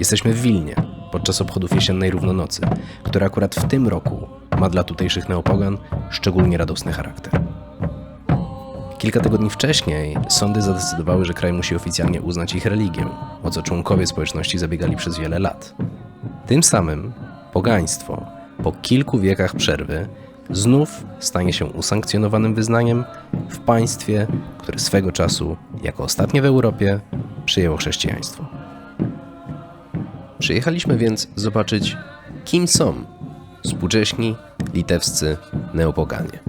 Jesteśmy w Wilnie podczas obchodów jesiennej równonocy, która akurat w tym roku ma dla tutejszych neopogan szczególnie radosny charakter. Kilka tygodni wcześniej sądy zadecydowały, że kraj musi oficjalnie uznać ich religię, o co członkowie społeczności zabiegali przez wiele lat. Tym samym pogaństwo po kilku wiekach przerwy znów stanie się usankcjonowanym wyznaniem w państwie, które swego czasu, jako ostatnie w Europie, przyjęło chrześcijaństwo. Przyjechaliśmy więc zobaczyć, kim są współcześni litewscy neopoganie.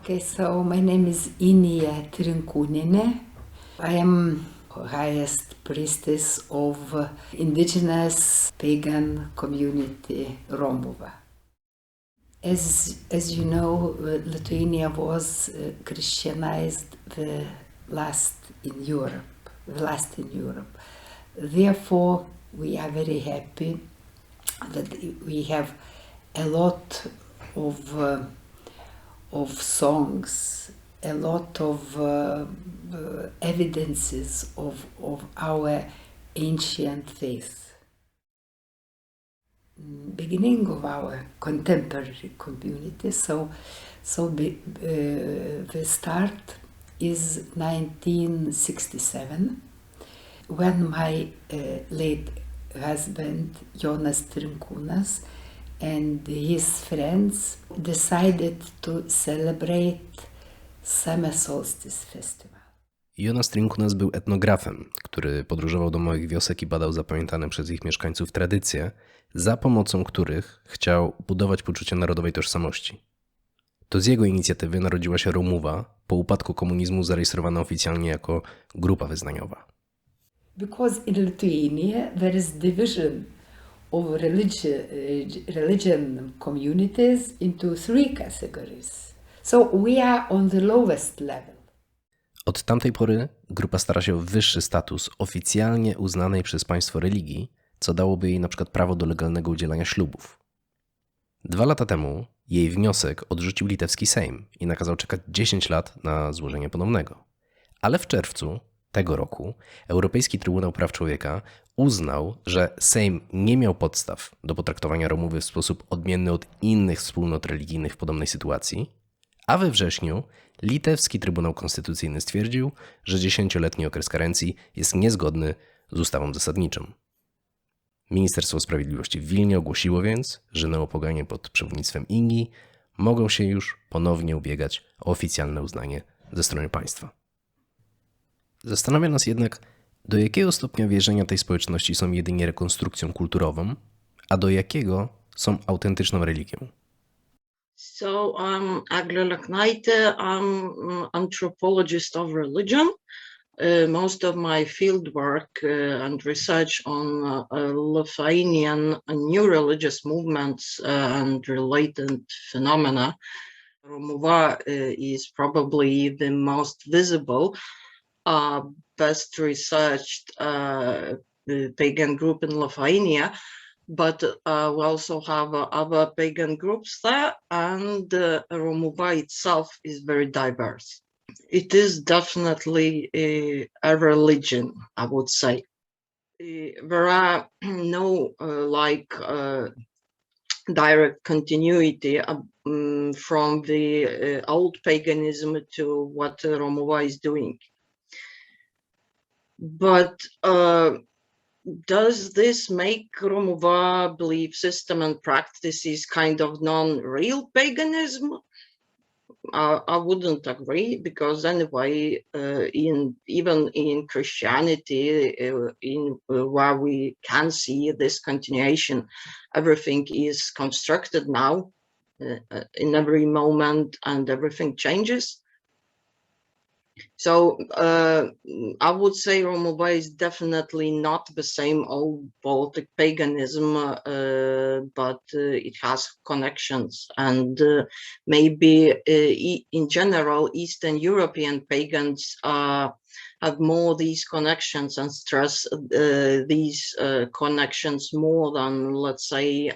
Okay, so my name is Inia Trinkunene. I am highest priestess of indigenous pagan community Romuva. As you know, Lithuania was Christianized the last in Europe. Therefore, we are very happy that we have a lot of songs, a lot of evidences of our ancient faith. Beginning of our contemporary community, the start is 1967, when my late husband Jonas Trinkunas and his friends decided to celebrate Summer Solstice Festival. Jonas Trinkunas był etnografem, który podróżował do małych wiosek i badał zapamiętane przez ich mieszkańców tradycje, za pomocą których chciał budować poczucie narodowej tożsamości. To z jego inicjatywy narodziła się Romuva, po upadku komunizmu zarejestrowana oficjalnie jako grupa wyznaniowa. Because in Lithuania there is division of religion communities into three categories. So we are on the lowest level. Od tamtej pory grupa stara się o wyższy status oficjalnie uznanej przez państwo religii, co dałoby jej na przykład prawo do legalnego udzielania ślubów. 2 lata temu jej wniosek odrzucił litewski Sejm i nakazał czekać 10 lat na złożenie ponownego. Ale w czerwcu tego roku Europejski Trybunał Praw Człowieka uznał, że Sejm nie miał podstaw do potraktowania Romowy w sposób odmienny od innych wspólnot religijnych w podobnej sytuacji, a we wrześniu litewski Trybunał Konstytucyjny stwierdził, że 10-letni okres karencji jest niezgodny z ustawą zasadniczą. Ministerstwo Sprawiedliwości w Wilnie ogłosiło więc, że neopoganie pod przewodnictwem Ingi mogą się już ponownie ubiegać o oficjalne uznanie ze strony państwa. Zastanawia nas jednak, do jakiego stopnia wierzenia tej społeczności są jedynie rekonstrukcją kulturową, a do jakiego są autentyczną religią. So I'm Agle Laknaite. I'm anthropologist of religion. Most of my field work and research on Lithuanian new religious movements and related phenomena. Romuva is probably the most visible, best researched pagan group in Lithuania, but we also have other pagan groups there, and Romuva itself is very diverse. It is definitely a religion, I would say. There are no direct continuity from the old paganism to what Romuva is doing. But does this make Romuva belief system and practices kind of non-real paganism? I wouldn't agree, because anyway, even in Christianity, where we can see this continuation, everything is constructed now in every moment, and everything changes. So I would say Romowa is definitely not the same old Baltic paganism, but it has connections, and maybe in general, Eastern European pagans have more these connections and stress these connections more than, let's say,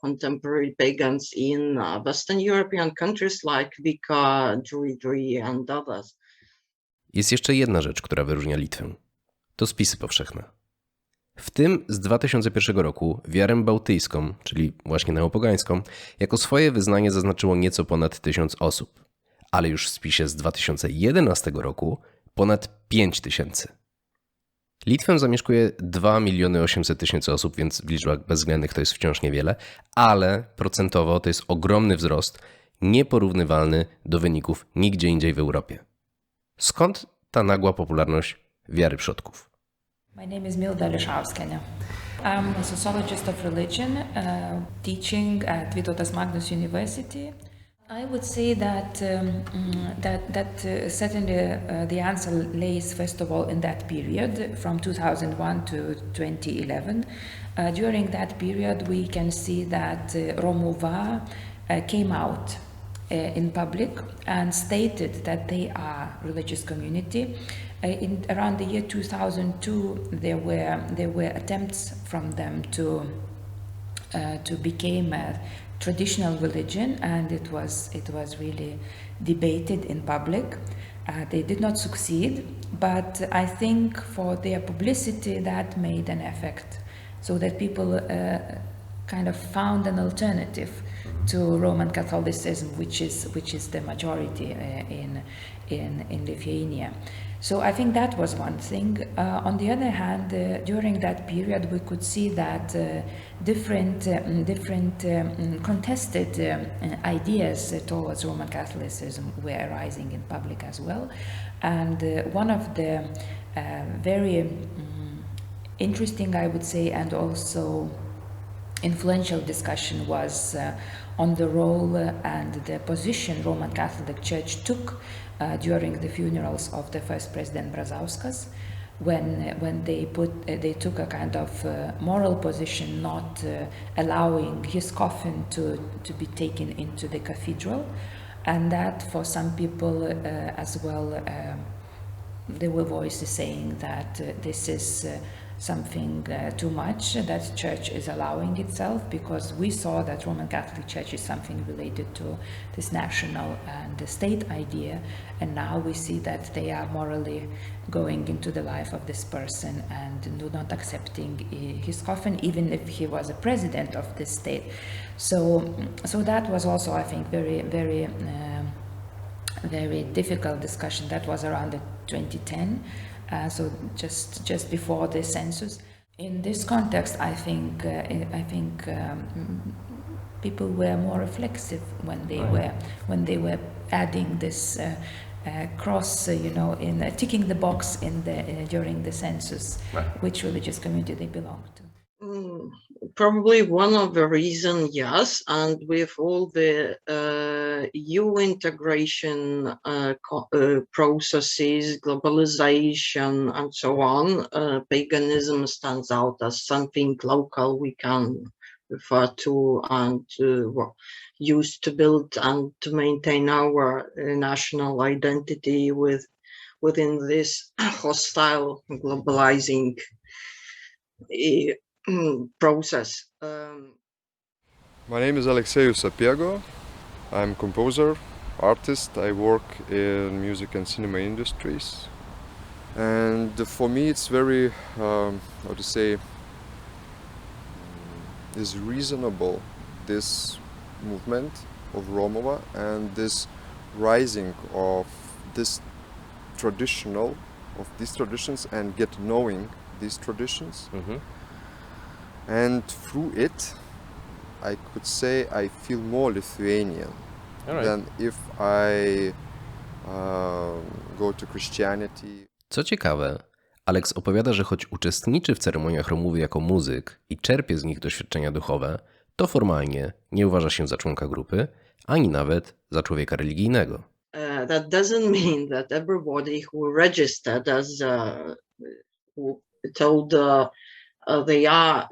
contemporary pagans in Western European countries like Wicca, Druidry, and others. Jest jeszcze jedna rzecz, która wyróżnia Litwę. To spisy powszechne. W tym z 2001 roku wiarę bałtyjską, czyli właśnie neopogańską, jako swoje wyznanie zaznaczyło nieco ponad 1000 osób. Ale już w spisie z 2011 roku ponad 5000. Litwę zamieszkuje 2 800 000 osób, więc w liczbach bezwzględnych to jest wciąż niewiele, ale procentowo to jest ogromny wzrost, nieporównywalny do wyników nigdzie indziej w Europie. Skąd ta nagła popularność wiary przodków? My name is Milda Ryszauskienė. I'm a sociologist of religion, teaching at Vytautas Magnus University. I would say that certainly the answer lays first of all in that period from 2001 to 2011. During that period, we can see that Romuva came out in public and stated that they are religious community. In around the year 2002, there were attempts from them to become a traditional religion, and it was really debated in public. They did not succeed, but I think for their publicity that made an effect, so that people kind of found an alternative to Roman Catholicism, which is the majority in Lithuania. So I think that was one thing. On the other hand, during that period, we could see that different contested ideas towards Roman Catholicism were arising in public as well. And one of the very interesting, I would say, and also influential discussion was on the role and the position Roman Catholic Church took during the funerals of the first president Brazauskas, when they took a kind of moral position, not allowing his coffin to be taken into the cathedral, and that for some people as well, there were voices saying that this is something too much that church is allowing itself, because we saw that Roman Catholic Church is something related to this national and the state idea, and now we see that they are morally going into the life of this person and not accepting his coffin, even if he was a president of this state. So that was also, I think, very difficult discussion. That was around 2010. So just before the census. In this context, I think people were more reflexive when they were adding this cross, in ticking the box in during the census, which religious community they belong to. Probably one of the reasons, yes, and with all the EU integration processes, globalization, and so on, paganism stands out as something local we can refer to and use to build and to maintain our national identity within this hostile globalizing process. My name is Alexeyu Sapiego. I'm composer, artist. I work in music and cinema industries. And for me it's very, is reasonable, this movement of Romowa and this rising of these traditions and get knowing these traditions. Mhm. And through it, I could say I feel more Lithuanian than if I go to Christianity. Co ciekawe, Alex opowiada, że choć uczestniczy w ceremoniach Romowy jako muzyk i czerpie z nich doświadczenia duchowe, to formalnie nie uważa się za członka grupy, ani nawet za człowieka religijnego. that doesn't mean that everybody who registered as who told they are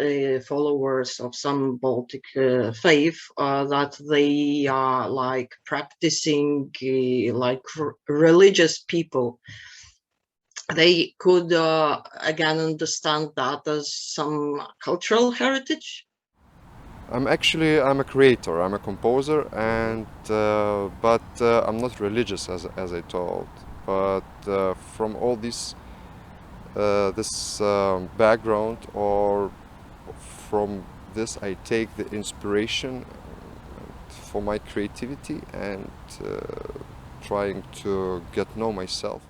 followers of some Baltic faith, that they are like practicing like religious people. They could again understand that as some cultural heritage. I'm a creator, I'm a composer, and but I'm not religious as I told. But from all this background, or from this, I take the inspiration for my creativity and trying to get know myself.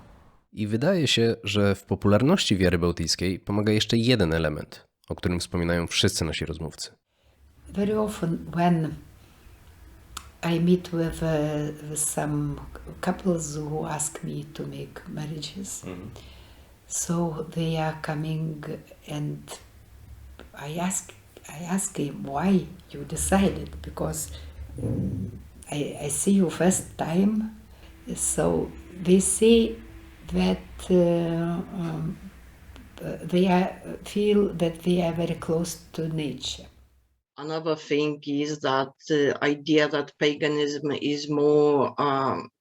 I wydaje się, że w popularności wiary bałtyckiej pomaga jeszcze jeden element, o którym wspominają wszyscy nasi rozmówcy. Very often when I meet with some couples who ask me to make marriages, so they are coming and I ask him why you decided, because I see you first time, so they say that they feel that they are very close to nature. Another thing is that the idea that paganism is more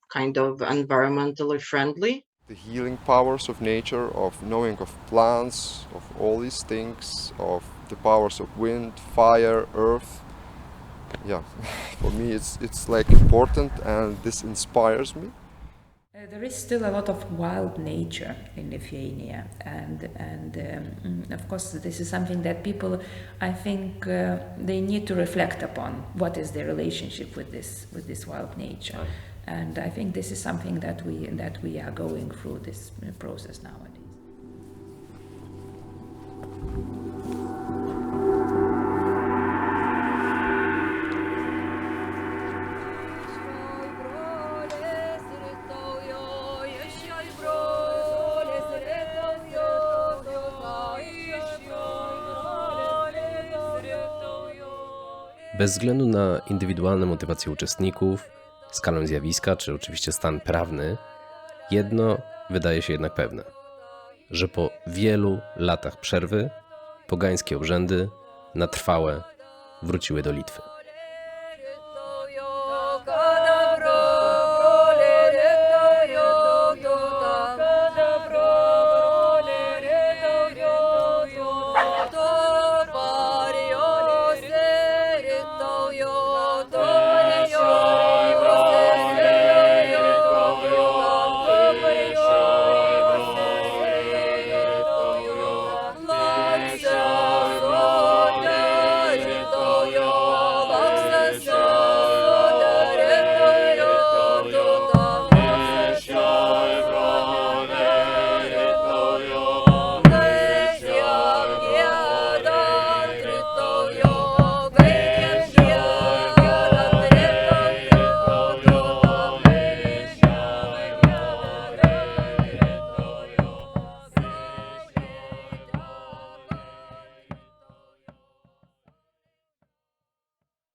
kind of environmentally friendly. The healing powers of nature, of knowing of plants, of all these things, of the powers of wind, fire, earth. Yeah, for me it's like important, and this inspires me. There is still a lot of wild nature in Lithuania, and of course this is something that people, I think, they need to reflect upon. What is their relationship with this wild nature? And I think this is something that we are going through this process nowadays. Bez względu na indywidualne motywacje uczestników, skalę zjawiska, czy oczywiście stan prawny, jedno wydaje się jednak pewne, że po wielu latach przerwy pogańskie obrzędy na trwałe wróciły do Litwy.